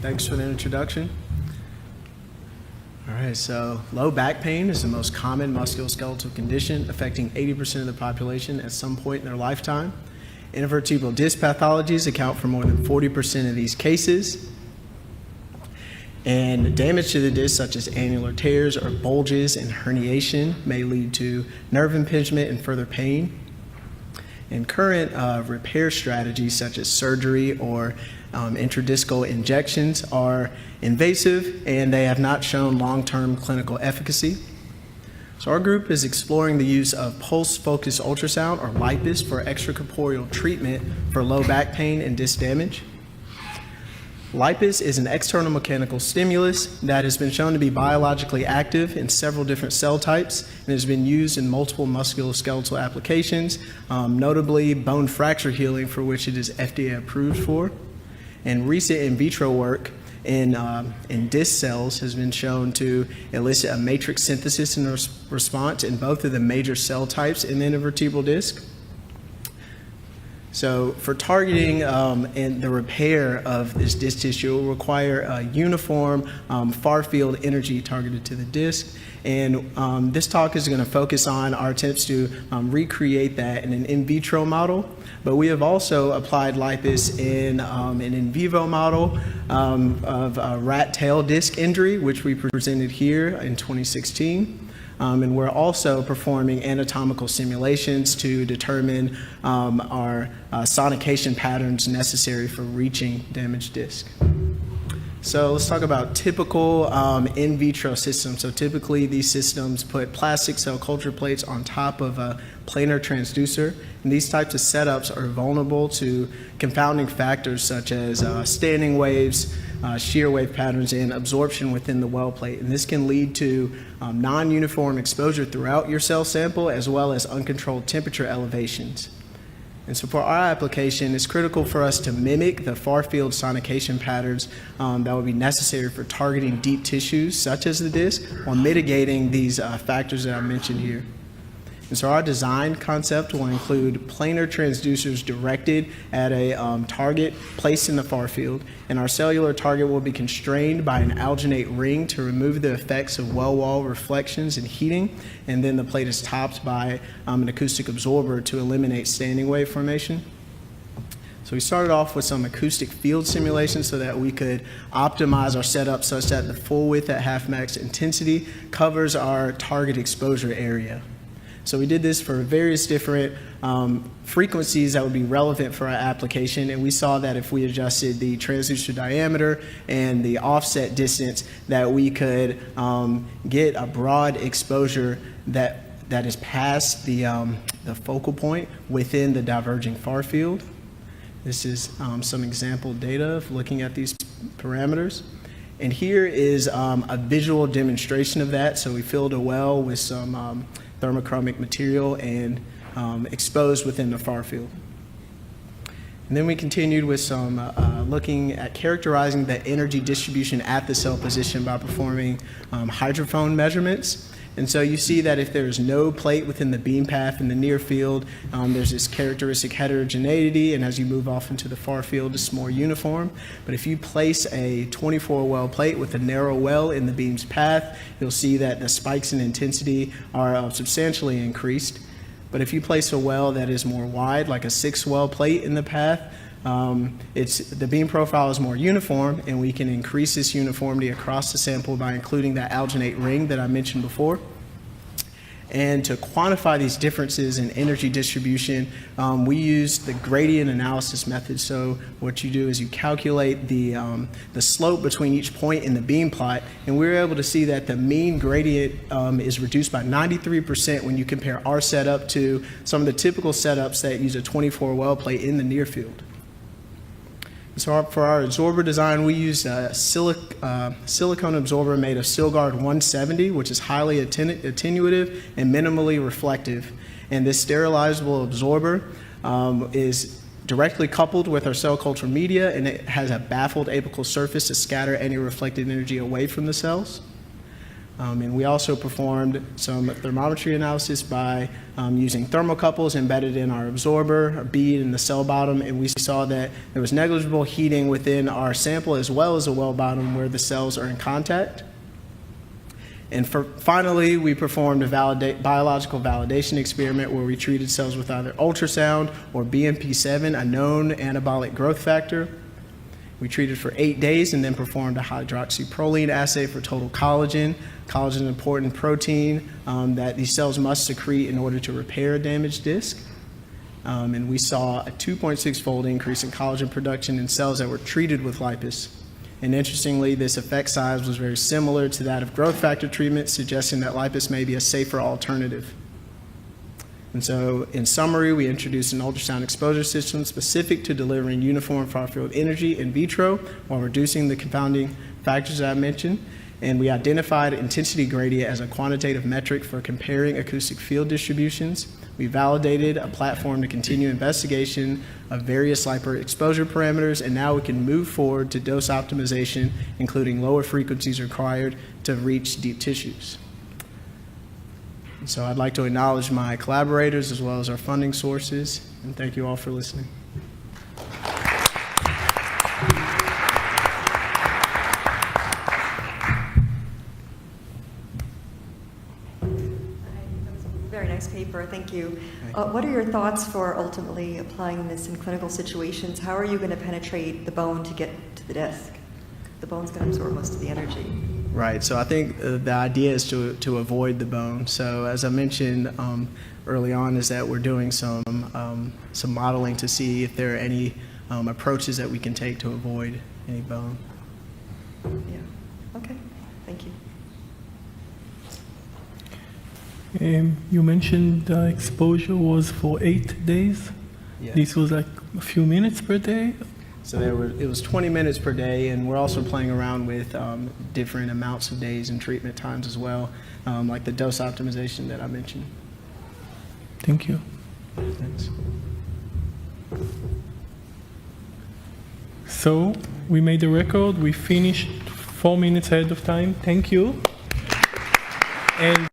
Thanks for the introduction. All right, so low back pain is the most common musculoskeletal condition affecting 80% of the population at some point in their lifetime. Intervertebral disc pathologies account for more than 40% of these cases. And damage to the disc, such as annular tears or bulges and herniation, may lead to nerve impingement and further pain. And current repair strategies, such as surgery or intradiscal injections, are invasive and they have not shown long-term clinical efficacy. So our group is exploring the use of pulse-focused ultrasound, or LIPUS, for extracorporeal treatment for low back pain and disc damage. LIPUS is an external mechanical stimulus that has been shown to be biologically active in several different cell types and has been used in multiple musculoskeletal applications, notably bone fracture healing, for which it is FDA approved for. And recent in vitro work in disc cells has been shown to elicit a matrix synthesis in response in both of the major cell types in the intervertebral disc. So for targeting and the repair of this disc tissue, it will require a uniform far-field energy targeted to the disc. And this talk is going to focus on our attempts to recreate that in an in vitro model. But we have also applied LIPUS in an in vivo model of rat tail disc injury, which we presented here in 2016. And we're also performing anatomical simulations to determine our sonication patterns necessary for reaching damaged disc. So let's talk about typical in vitro systems. So typically these systems put plastic cell culture plates on top of a planar transducer, and these types of setups are vulnerable to confounding factors such as standing waves, shear wave patterns, and absorption within the well plate. And this can lead to non-uniform exposure throughout your cell sample, as well as uncontrolled temperature elevations. And so for our application, it's critical for us to mimic the far-field sonication patterns that would be necessary for targeting deep tissues, such as the disc, while mitigating these factors that I mentioned here. And so our design concept will include planar transducers directed at a target placed in the far field, and our cellular target will be constrained by an alginate ring to remove the effects of well wall reflections and heating, and then the plate is topped by an acoustic absorber to eliminate standing wave formation. So we started off with some acoustic field simulations so that we could optimize our setup such that the full width at half max intensity covers our target exposure area. So we did this for various different frequencies that would be relevant for our application, and we saw that if we adjusted the transducer diameter and the offset distance, that we could get a broad exposure that is past the focal point within the diverging far field. This is some example data of looking at these parameters. And here is a visual demonstration of that. So we filled a well with some thermochromic material and exposed within the far field. And then we continued with some looking at characterizing the energy distribution at the cell position by performing hydrophone measurements. And so you see that if there's no plate within the beam path in the near field, there's this characteristic heterogeneity, and as you move off into the far field, it's more uniform. But if you place a 24 well plate with a narrow well in the beam's path, you'll see that the spikes in intensity are substantially increased. But if you place a well that is more wide, like a 6 well plate in the path, the beam profile is more uniform, and we can increase this uniformity across the sample by including that alginate ring that I mentioned before. And to quantify these differences in energy distribution, we use the gradient analysis method. So what you do is you calculate the slope between each point in the beam plot, and we're able to see that the mean gradient is reduced by 93% when you compare our setup to some of the typical setups that use a 24 well plate in the near field. So for our absorber design, we used a silicone absorber made of Silgard 170, which is highly attenuative and minimally reflective. And this sterilizable absorber is directly coupled with our cell culture media, and it has a baffled apical surface to scatter any reflected energy away from the cells. And we also performed some thermometry analysis by using thermocouples embedded in our absorber, a bead in the cell bottom, and we saw that there was negligible heating within our sample as well as the well bottom where the cells are in contact. And finally, we performed a biological validation experiment where we treated cells with either ultrasound or BMP7, a known anabolic growth factor. We treated for 8 days and then performed a hydroxyproline assay for total collagen. Collagen is an important protein that these cells must secrete in order to repair a damaged disc. And we saw a 2.6-fold increase in collagen production in cells that were treated with LIPUS. And interestingly, this effect size was very similar to that of growth factor treatment, suggesting that LIPUS may be a safer alternative. And so, in summary, we introduced an ultrasound exposure system specific to delivering uniform far-field energy in vitro while reducing the confounding factors that I mentioned. And we identified intensity gradient as a quantitative metric for comparing acoustic field distributions. We validated a platform to continue investigation of various LIPUS exposure parameters, and now we can move forward to dose optimization, including lower frequencies required to reach deep tissues. And so I'd like to acknowledge my collaborators as well as our funding sources, and thank you all for listening. Very nice paper, thank you. What are your thoughts for ultimately applying this in clinical situations? How are you going to penetrate the bone to get to the disc? The bone's going to absorb most of the energy. Right, so I think the idea is to avoid the bone. So as I mentioned early on, is that we're doing some modeling to see if there are any approaches that we can take to avoid any bone. Yeah, okay, thank you. You mentioned the exposure was for 8 days. Yeah. This was like a few minutes per day. So it was 20 minutes per day, and we're also playing around with different amounts of days and treatment times as well, like the dose optimization that I mentioned. Thank you. Thanks. So we made a record. We finished 4 minutes ahead of time. Thank you. And